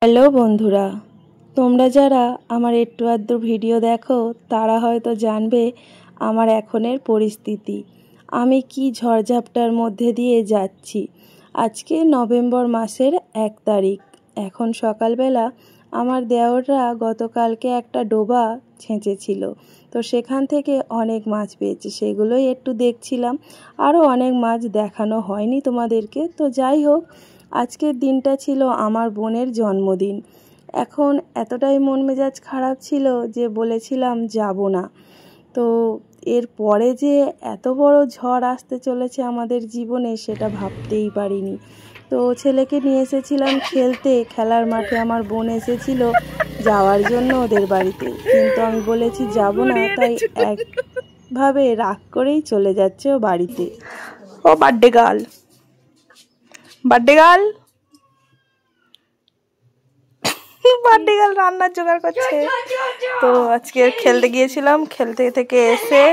Hello বন্ধুরা, তোমরা যারা আমার একটু আধটু ভিডিও দেখো তারা হয়তো জানবে আমার এখনের পরিস্থিতি, আমি কি ঝড়ঝাপটার মধ্যে দিয়ে যাচ্ছি। আজকে নভেম্বর মাসের 1 তারিখ। এখন সকালবেলা আমার দেওররা গতকালকে একটা ডোবা ছেঁচেছিল, তো সেখান থেকে অনেক মাছ পেয়েছে, সেগুলোই একটু দেখছিলাম। আরও অনেক মাছ দেখানো হয়নি তোমাদেরকে। তো যাই হোক, আজকের দিনটা ছিল আমার বোনের জন্মদিন। এখন এতটাই মন মেজাজ খারাপ ছিল যে বলেছিলাম যাব না। তো এর পরে যে এত বড় ঝড় আসতে চলেছে আমাদের জীবনে সেটা ভাবতেই পারিনি। তো ছেলেকে নিয়ে এসেছিলাম খেলতে, খেলার মাঠে আমার বোন এসেছিল যাওয়ার জন্য ওদের বাড়িতে, কিন্তু আমি বলেছি যাব না, তাই একভাবে রাগ করেই চলে যাচ্ছে ও বাড়িতে। ও birthday girl, birthday girl, birthday girl রান্নার জোগাড় করছে। তো আজকে খেলতে গিয়েছিলাম, খেলতে থেকে এসে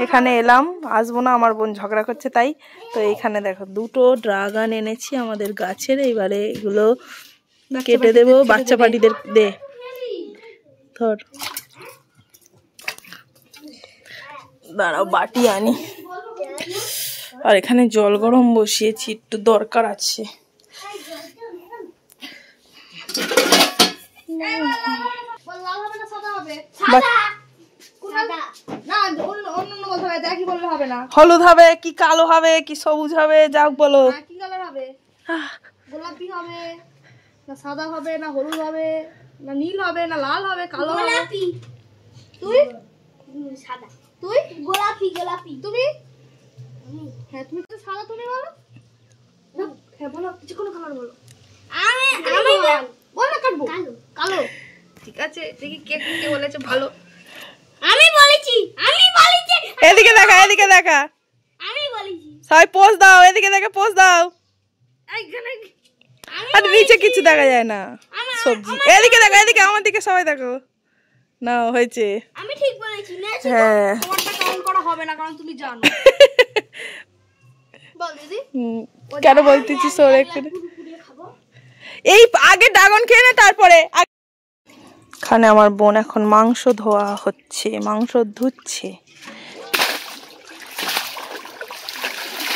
এখানে এলাম, আসবো না, আমার বোন ঝগড়া করছে তাই। তো এইখানে দেখো দুটো ড্রাগন এনেছি আমাদের গাছের, এইবারে এগুলো কেটে দেবো, বাচ্চা পাটিদের দে ধর, দাঁড়াও বাটি আনি। আর এখানে জল গরম বসিয়েছি, একটু দরকার আছে। হলুদ হবে কি কালো হবে কি সবুজ হবে, যাক বলো। কি কালার হবে? গোলাপি হবে না সাদা হবে না হলুদ হবে না নীল হবে না লাল হবে কালো হবে? গোলাপি। তুই সাদা। তুই গোলাপি। গোলাপি। তুমি? হ্যাঁ তুমি তো সাদা। তুমি বলো না। হ্যাঁ বলো, যে কোনো কালার বলো। আমি বল না, কাটবো। কালো। কালো ঠিক আছে। দেখি কে কে বলেছে ভালো। আমি বলেছি। এদিকে দেখা, এদিকে দেখা। আমি বলেছি। সবাই পোজ দাও, এদিকে দেখে পোজ দাও। এইখানে আর নিচে কিছু দেখা যায় না সবজি। এদিকে দেখো, এদিকে আমার দিকে সবাই দেখো। না হয়েছে, আমি ঠিক বলেছি না? হ্যাঁ। তোমারটা কাউন্ট করা হবে না কারণ তুমি জানো। বল দিদি। কেন বলতেছিস ওর একটু? এই আগে ড্রাগন খেয়ে নে, তারপরে। এখানে আমার বোন এখন মাংস ধোয়া হচ্ছে, মাংস ধুচ্ছে।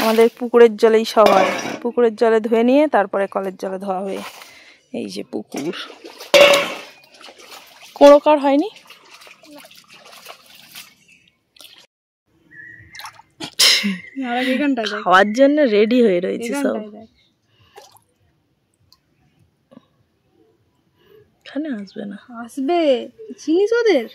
আমাদের পুকুরের জলেই সব হয়, পুকুরের জলে ধুয়ে নিয়ে তারপরে কলের জলে ধোয়া হবে। এই যে পুকুর, কোড়োকার হয়নি। খাওয়ার জন্য রেডি হয়ে রয়েছে সব। এখানে আসবে না, আসবে চিনিস ওদের।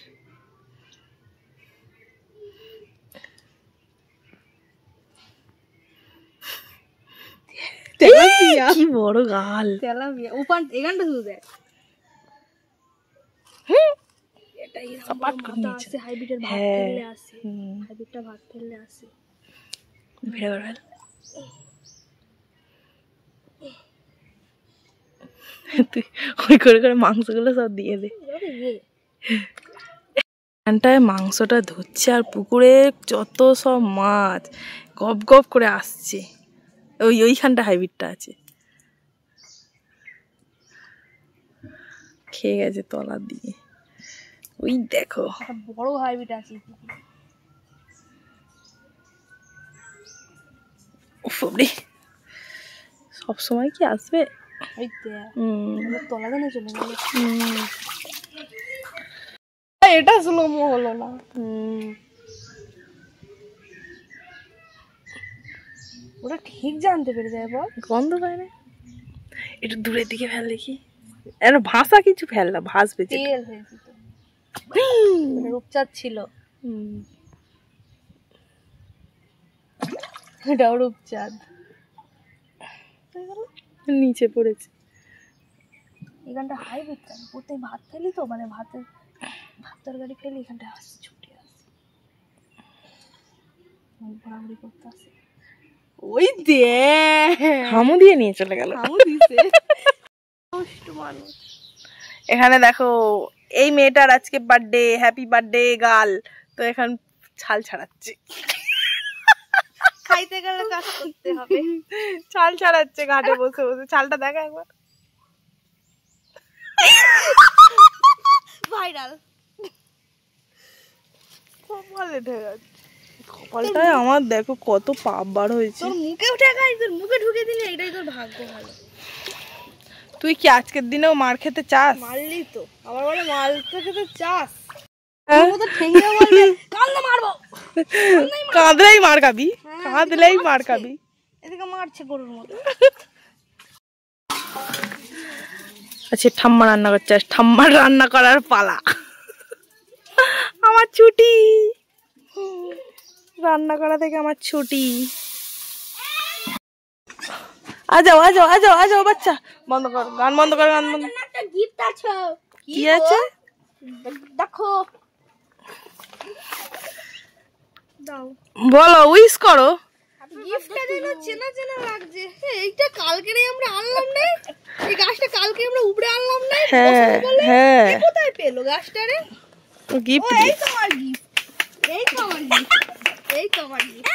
কি বড় গাল। তেলাপিয়া ওপান এখানটা শুধু দেখ। এটাই সপাট করে নিয়েছে। হাইব্রিডের ভাত ফেললে আসে, হাইব্রিডটা ভাত ফেললে আসে। ভিড়ে বেড়াল। তুই ওই করে করে মাংসগুলো সব দিয়ে দে। এখানটায় মাংসটা ধুচ্ছে আর পুকুরে যত সব মাছ গপ গপ করে আসছে। ওইখানটা হাইব্রিডটা আছে, খেয়ে গেছে তলা দিয়ে। ওই দেখো বড় হাইব্রিড আছে। সব সময় কি আসবে? ওই তলা দেনে চলে গেল। এটা স্লোমো হলো না। ওটা ঠিক জানতে পেরে যায় বল। গন্ধ পায় না, একটু দূরের দিকে ফেল দেখি। ভাষা কিছু ফেল না, ভাসবে। তেল হয়েছে তো, রূপচাঁদ ছিল। এটাও রূপচাঁদ। নিচে পড়েছে। এখানটা হাইব্রিড কেন? প্রত্যেক ভাত ফেলি তো, মানে ভাত তরকারি ফেলি, এখানটা আসছে ছুটে আসছে, ঘোরাঘুরি করতে আসে। ওই দে হামু দিয়ে নিয়ে চলে গেল। এখানে দেখো, এই মেয়েটার আজকে বার্থডে, হ্যাপি বার্থডে গার্ল। তো এখন ছাল ছাড়াচ্ছে, খাইতে গেলে কাজ করতে হবে। ছাল ছাড়াচ্ছে ঘাটে বসে বসে। ছালটা দেখা একবার। কপাল। কপালে ঠেকাচ্ছে, কপালটাই আমার দেখো কত পাপ বার হয়েছে। তোর মুখেও ঠেকাই, তোর মুখে ঢুকে দিলে এটাই তোর ভাগ্য ভালো। তুই কি আজকের দিনেও মার খেতে চাস? মারলি তো আবার বলে মারতে খেতে চাস। হ্যাঁ? ঠেঙ্গে বলবে কান্না মারবো, কাঁদলেই মার খাবি, কাঁদলেই মার খাবি। এদিকে মারছে গরুর মতো। আচ্ছা ঠাম্মা রান্না করছে, ঠাম্মার রান্না করার পালা। আমার ছুটি, রান্না করা থেকে আমার ছুটি। আজাও আজাও আজাও আজাও বাচ্চা, বন্ধ কর গান, বন্ধ কর গান বন্ধ। একটা গিফট আছে। কি আছে দেখো, দাও বলো, উইশ করো। গিফটটা যেন চেনা চেনা লাগছে। এইটা কালকেরই আমরা আনলাম না, এই গাছটা কালকে আমরা উপরে আনলাম না। হ্যাঁ হ্যাঁ, কোথায় পেলো গাছটা রে? গিফট। এই তো আমার গিফট, এই তো আমার গিফট, এই তো আমার গিফট।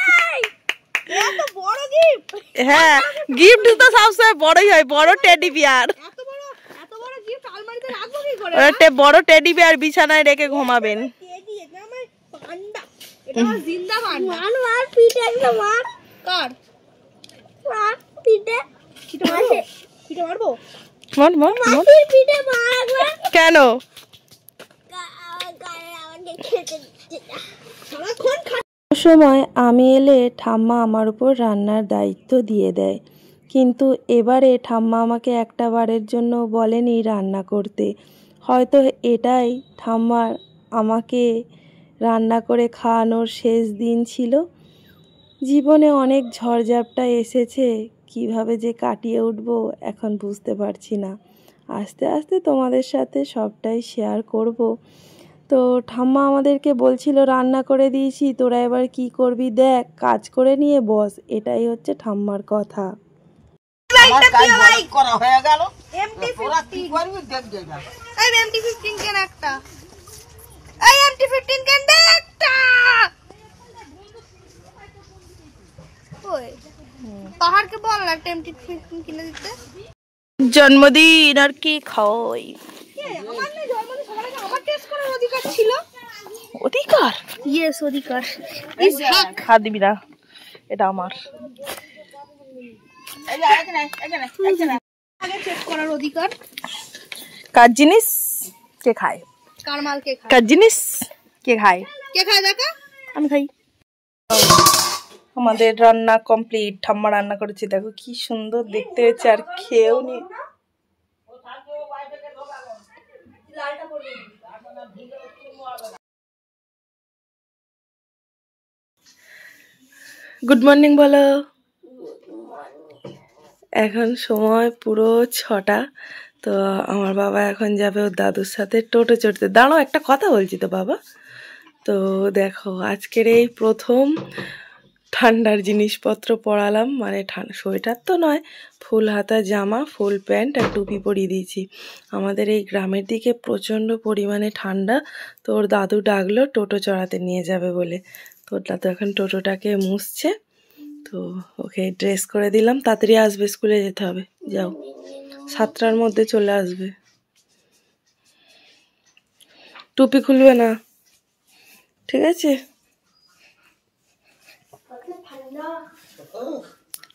এত বড় গিফট। হ্যাঁ, গিফট তো সবসময় বড়ই হয়, বড় টেডি বিয়ার। এত বড় গিফট আলমারিতে রাখবো কি করে? বড় টেডি বিয়ার বিছানায় রেখে ঘুমাবেন। টেডি, এটা আমার পান্ডা, এটা আমার জিন্দা পান্ডা। মার পিঠে একটা মার। কার মার পিঠে? পিঠে মারবো, পিঠে মারবো, মন মন মন। পিঠে মারবো কেন? সময় আমি এলে ঠাম্মা আমার উপর রান্নার দায়িত্ব দিয়ে দেয়, কিন্তু এবারে ঠাম্মা আমাকে একটা বারের জন্য বলেনি রান্না করতে। হয়তো এটাই ঠাম্মার আমাকে রান্না করে খাওয়ানোর শেষ দিন ছিল। জীবনে অনেক ঝড়ঝাপটা এসেছে, কিভাবে যে কাটিয়ে উঠব এখন বুঝতে পারছি না। আস্তে আস্তে তোমাদের সাথে সবটাই শেয়ার করব। তো ঠাম্মা আমাদেরকে বলছিল রান্না করে দিয়েছি, তোরা এবার কি করবি দেখ, কাজ করে নিয়ে বস। এটাই হচ্ছে ঠাম্মার কথা। পাহাড়কে বল না একটা M15 কিনে দিতে। জন্মদিন আর কি খাওয়াই। আমার না জন্মদিন, সবার আগে আমার টেস্ট করার অধিকার ছিল। অধিকার? ইয়েস, অধিকার। খা দিবি না, এটা আমার। আগে চেক করার অধিকার। কার জিনিস কে খায়? কার মাল কে খায়? কার জিনিস কে খায়? কে খায় দেখা? আমি খাই। আমাদের রান্না কমপ্লিট, ঠাম্মা রান্না করেছে, দেখো কি সুন্দর দেখতে হয়েছে, আর খেয়েও নি। গুড মর্নিং বলো। এখন সময় পুরো 6টা। তো আমার বাবা এখন যাবে ওর দাদুর সাথে টোটো চড়তে। দাঁড়াও, একটা কথা বলছি তো বাবা। তো দেখো আজকের এই প্রথম ঠান্ডার জিনিসপত্র পরালাম, মানে সোয়েটার তো নয়, ফুল হাতা জামা, ফুল প্যান্ট আর টুপি পরিয়ে দিয়েছি। আমাদের এই গ্রামের দিকে প্রচণ্ড পরিমাণে ঠান্ডা। তো ওর দাদু ডাকলো টোটো চড়াতে নিয়ে যাবে বলে। তো ওর দাদু এখন টোটোটাকে মুছছে। তো ওকে ড্রেস করে দিলাম, তাড়াতাড়ি আসবে, স্কুলে যেতে হবে। যাও, 7টার মধ্যে চলে আসবে। টুপি খুলবে না, ঠিক আছে?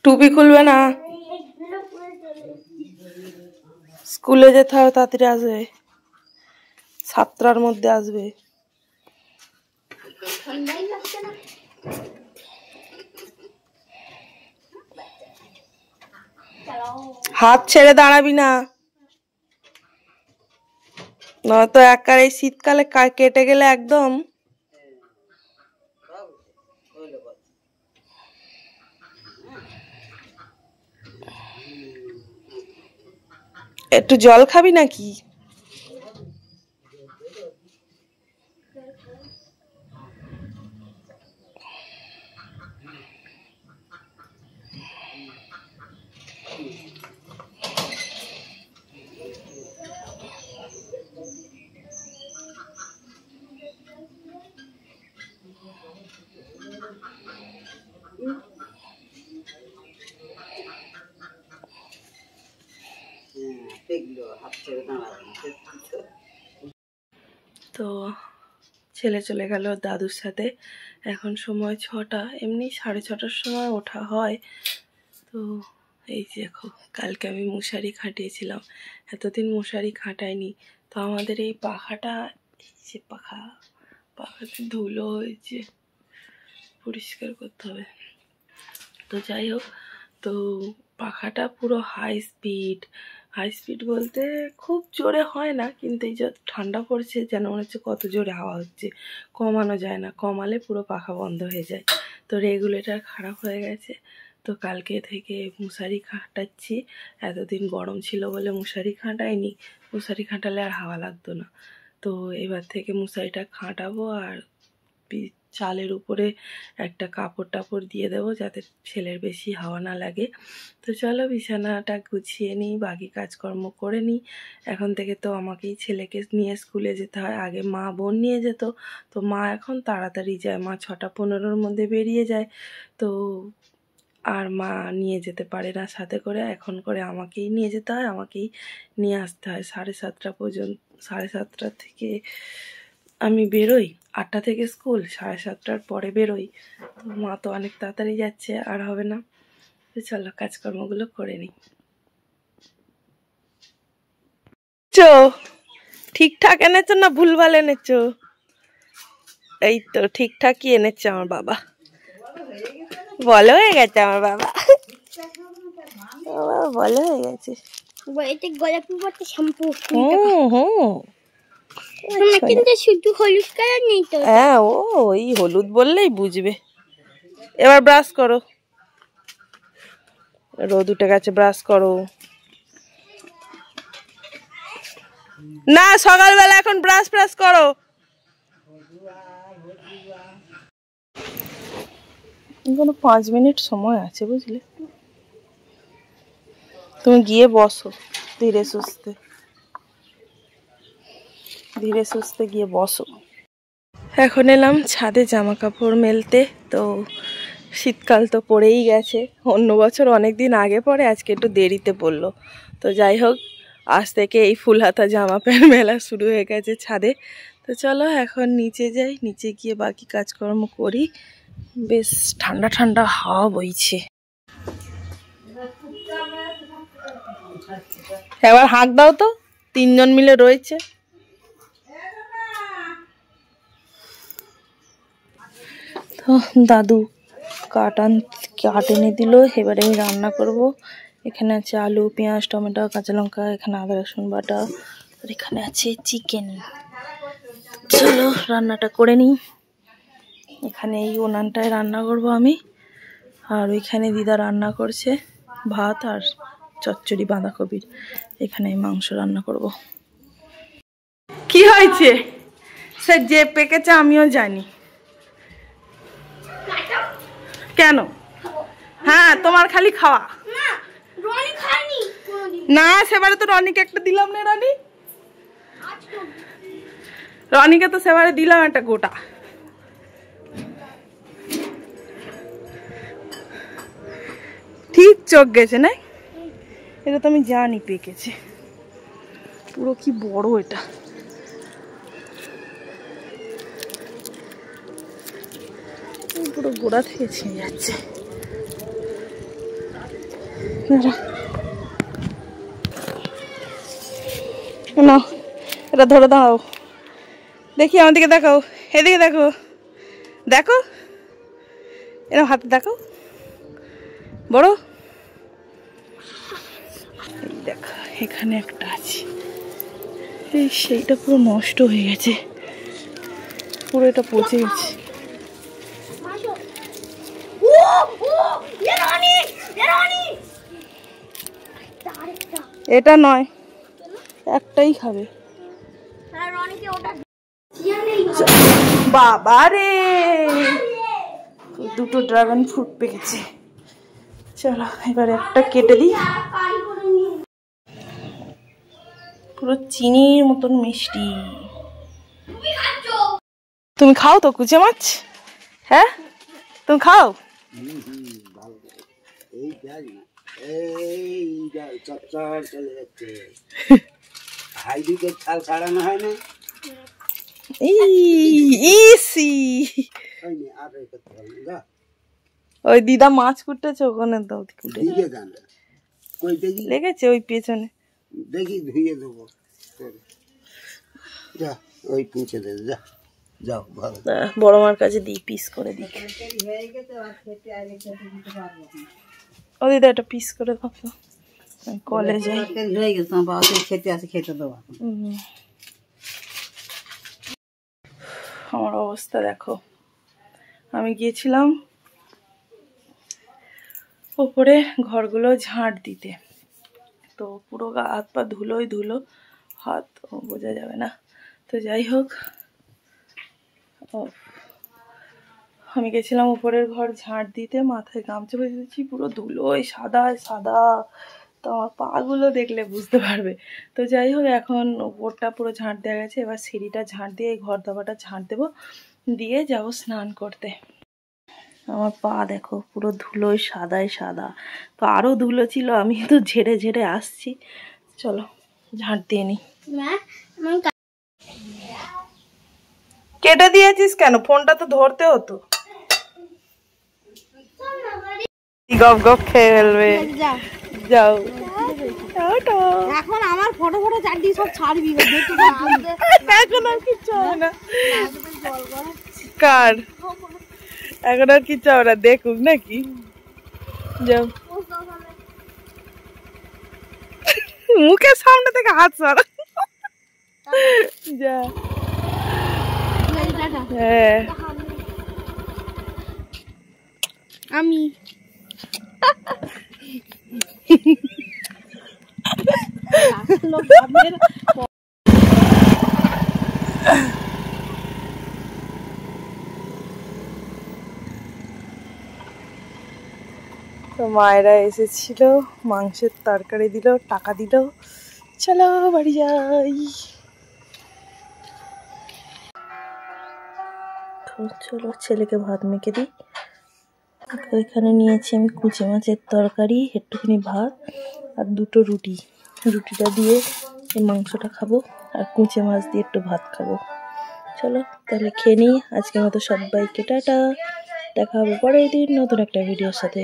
টুপি খুলবে না, স্কুলে যেতে হবে, তাড়াতাড়ি আসবে, 7টার মধ্যে আসবে। হাত ছেড়ে দাঁড়াবি না, নয়তো একবারে শীতকালে কেটে গেলে একদম। একটু জল খাবি নাকি? তো ছেলে চলে গেল দাদুর সাথে। এখন সময় 6টা, এমনি 6:30টার সময় ওঠা হয়। তো এই যে দেখো, কালকে আমি মশারি খাটিয়েছিলাম, এতদিন মশারি খাটাইনি। তো আমাদের এই পাখাটা, এই যে পাখাতে ধুলো হয়েছে, পরিষ্কার করতে হবে। তো যাই হোক, তো পাখাটা পুরো হাই স্পিড বলতে খুব জোরে হয় না, কিন্তু এই যে ঠান্ডা পড়ছে যেন মনে হচ্ছে কত জোরে হাওয়া হচ্ছে, কমানো যায় না, কমালে পুরো পাখা বন্ধ হয়ে যায়। তো রেগুলেটর খারাপ হয়ে গেছে। তো কালকে থেকে মশারি খাটাচ্ছি। এতদিন গরম ছিল বলে মশারি খাটাইনি, মশারি খাটালে আর হাওয়া লাগতো না। তো এবার থেকে মশারিটা খাটাবো, আর চালের উপরে একটা কাপড় টাপড় দিয়ে দেবো যাতে ছেলের বেশি হাওয়া না লাগে। তো চলো বিছানাটা গুছিয়ে নিই, বাকি কাজকর্ম করে নিই। এখন থেকে তো আমাকেই ছেলেকে নিয়ে স্কুলে যেতে হয়। আগে মা বোন নিয়ে যেত, তো মা এখন তাড়াতাড়ি যায়, মা 6:15-র মধ্যে বেরিয়ে যায়। তো আর মা নিয়ে যেতে পারে না সাথে করে, এখন করে আমাকেই নিয়ে যেতে হয়, আমাকেই নিয়ে আসতে হয়। 7:30 পর্যন্ত, 7:30 থেকে আমি বেরোই, 8টা থেকে স্কুল, 7:30টার পরে বেরোই। তো মা তো অনেক তাড়াতাড়ি যাচ্ছে, আর হবে না। তো চলো কাজকর্মগুলো করে নিই। ঠিকঠাক এনেছো না ভুলভাল এনেছো? এই তো ঠিকঠাকই এনেছে আমার বাবা। বলো হয়ে গেছে আমার বাবা, বলো হয়ে গেছে। গোলাপি বলতে শ্যাম্পু, কিন্তু শুধু হলুদ কালার নেই তো। হ্যাঁ, ওই হলুদ বললেই বুঝবে। এবার ব্রাশ করো, রোদ উঠে গেছে, ব্রাশ করো। না, সকালবেলা এখন ব্রাশ করো। এখনো 5 মিনিট সময় আছে, বুঝলে? তুমি গিয়ে বসো, ধীরে সুস্থে গিয়ে বসো। এখন এলাম ছাদে জামা কাপড় মেলতে। তো শীতকাল তো পড়েই গেছে, অন্য বছর অনেক দিন আগে পড়ে, আজকে একটু দেরিতে পড়লো। তো যাই হোক, আজ থেকে এই ফুল হাতা জামা প্যান্ট মেলা শুরু হয়ে গেছে ছাদে। তো চলো এখন নিচে যাই, নিচে গিয়ে বাকি কাজকর্ম করি। বেশ ঠান্ডা ঠান্ডা হাওয়া বইছে। এবার হাঁক দাও তো, 3 জন মিলে রয়েছে। তো দাদু কাট এনে দিল, এবারে আমি রান্না করব। এখানে আছে আলু, পেঁয়াজ, টমেটো, কাঁচা লঙ্কা, এখানে আদা রসুন বাটা, আর এখানে আছে চিকেন। চলো রান্নাটা করে নিই। এখানে এই উনানটায় রান্না করব আমি, আর ওইখানে দিদা রান্না করছে ভাত আর চচ্চড়ি বাঁধাকপির। এখানে মাংস রান্না করব। কি হয়েছে? সে যে পেকেছে আমিও জানি। কেন? হ্যাঁ, তোমার খালি খাওয়া না। সেবারে তো রনিকে একটা দিলাম না, রনিকে তো সেবারে দিলাম একটা গোটা। ঠিক চোখ গেছে না? এটা তো আমি জানি পেকেছে পুরো। কি বড় এটা! পুরো গোড়া থেকে ছিঁড়ে যাচ্ছে। না, এটা ধরে দাও, দেখি আমার দিকে দেখাও, এদিকে দেখো, দেখো এরকম হাতে দেখো, বড়। এই দেখো, এখানে একটা আছে, এই সেইটা পুরো নষ্ট হয়ে গেছে, পুরো এটা পচে গেছে। এটা নয়, একটাই খাবে। বাবা রে, দুটো ড্রাগন ফ্রুট পেকেছে। চলো এবার একটা কেটে দিই। পুরো চিনির মতন মিষ্টি। তুমি খাও তো কুচে মাছ? হ্যাঁ, তুমি খাও। হাইব্রিডের ছাল ছাড়ানো হয় না, ইসি ওই দিদা মাছ কুটেছে ওখানে দাও লেগেছে ওই পেছনে দেখি ধুয়ে দেবো যা ওই পুঁছে দে যা যাও ভালো বড় মার কাছে দিই পিস করে দিই ও দিদা একটা পিস করে দাও কলেজে হয়ে গেছে বাবা খেতে আছে খেতে দেওয়া আমার অবস্থা দেখো আমি গিয়েছিলাম ওপরে ঘরগুলো ঝাঁট দিতে তো পুরো গা হাত পা ধুলোই ধুলো হাত বোঝা যাবে না তো যাই হোক আমি গেছিলাম উপরের ঘর ঝাঁট দিতে মাথায় গামছা বেঁধে দিয়েছি পুরো ধুলোই সাদা সাদা তো আমার পাগুলো দেখলে বুঝতে পারবে তো যাই হোক এখন উপরটা পুরো ঝাঁট দেওয়া গেছে এবার সিঁড়িটা ঝাঁট দিয়ে এই ঘর দাবাটা ঝাঁট দেবো দিয়ে যাবো স্নান করতে আমার পা দেখো পুরো ধুলোয় সাদাই সাদা তো আরও ধুলো ছিল আমি তো ঝেড়ে ঝেড়ে আসছি চলো ঝাঁট দিয়ে নি কেটে দিয়েছিস কেন ফোনটা তো ধরতে হতো গপ গপ খেয়ে ফেলবে যাও এখন আমার ফটো ফটো চারটি সব ছাড়বি এখন আর কিচ্ছু হবে না কার এখন আর কিচ্ছু হবে না দেখুক নাকি যাও মুখের সামনে থেকে হাত সরা যা হ্যাঁ আমি তো মায়েরা এসেছিল মাংসের তরকারি দিল টাকা দিল চলো বাড়ি যাই তো চলো ছেলেকে ভাত মেখে দিই এখানে নিয়েছি আমি কুচি মাছের তরকারি একটুখানি ভাত আর দুটো রুটি রুটিটা দিয়ে এই মাংসটা খাবো আর কুচি মাছ দিয়ে একটু ভাত খাবো চলো তাহলে খেয়ে নিই আজকের মতো সবাইকে টাটা দেখা হবে পরের দিন নতুন একটা ভিডিওর সাথে